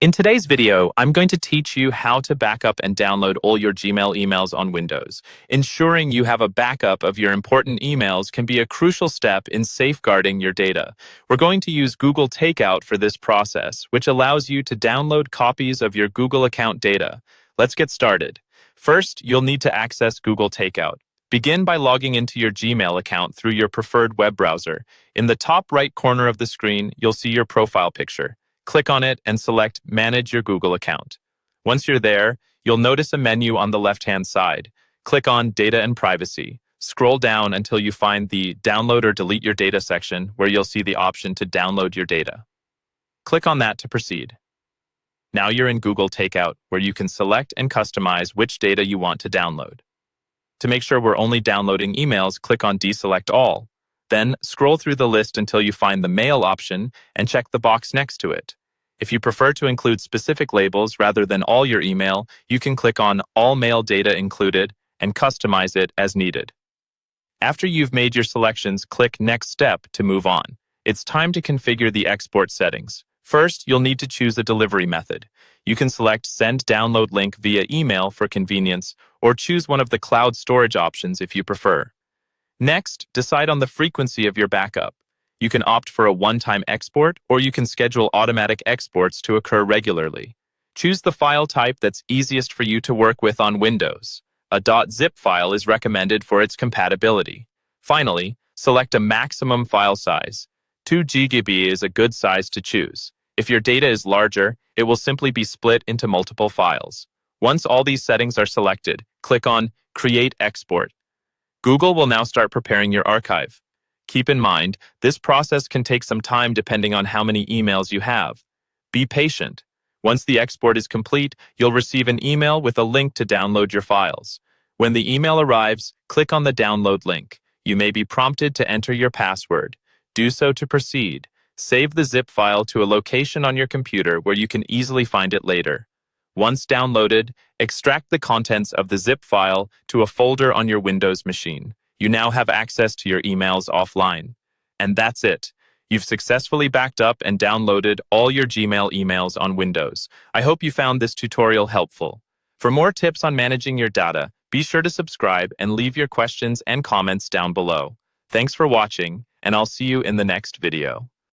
In today's video, I'm going to teach you how to back up and download all your Gmail emails on Windows. Ensuring you have a backup of your important emails can be a crucial step in safeguarding your data. We're going to use Google Takeout for this process, which allows you to download copies of your Google account data. Let's get started. First, you'll need to access Google Takeout. Begin by logging into your Gmail account through your preferred web browser. In the top right corner of the screen, you'll see your profile picture. Click on it and select Manage your Google account. Once you're there, you'll notice a menu on the left-hand side. Click on Data and Privacy. Scroll down until you find the Download or Delete Your Data section, where you'll see the option to download your data. Click on that to proceed. Now you're in Google Takeout, where you can select and customize which data you want to download. To make sure we're only downloading emails, click on Deselect All. Then, scroll through the list until you find the Mail option and check the box next to it. If you prefer to include specific labels rather than all your email, you can click on All Mail Data Included and customize it as needed. After you've made your selections, click Next Step to move on. It's time to configure the export settings. First, you'll need to choose a delivery method. You can select Send Download Link via email for convenience, or choose one of the cloud storage options if you prefer. Next, decide on the frequency of your backup. You can opt for a one-time export, or you can schedule automatic exports to occur regularly. Choose the file type that's easiest for you to work with on Windows. A .zip file is recommended for its compatibility. Finally, select a maximum file size. 2 GB is a good size to choose. If your data is larger, it will simply be split into multiple files. Once all these settings are selected, click on Create Export. Google will now start preparing your archive. Keep in mind, this process can take some time depending on how many emails you have. Be patient. Once the export is complete, you'll receive an email with a link to download your files. When the email arrives, click on the download link. You may be prompted to enter your password. Do so to proceed. Save the zip file to a location on your computer where you can easily find it later. Once downloaded, extract the contents of the zip file to a folder on your Windows machine. You now have access to your emails offline. And that's it. You've successfully backed up and downloaded all your Gmail emails on Windows. I hope you found this tutorial helpful. For more tips on managing your data, be sure to subscribe and leave your questions and comments down below. Thanks for watching, and I'll see you in the next video.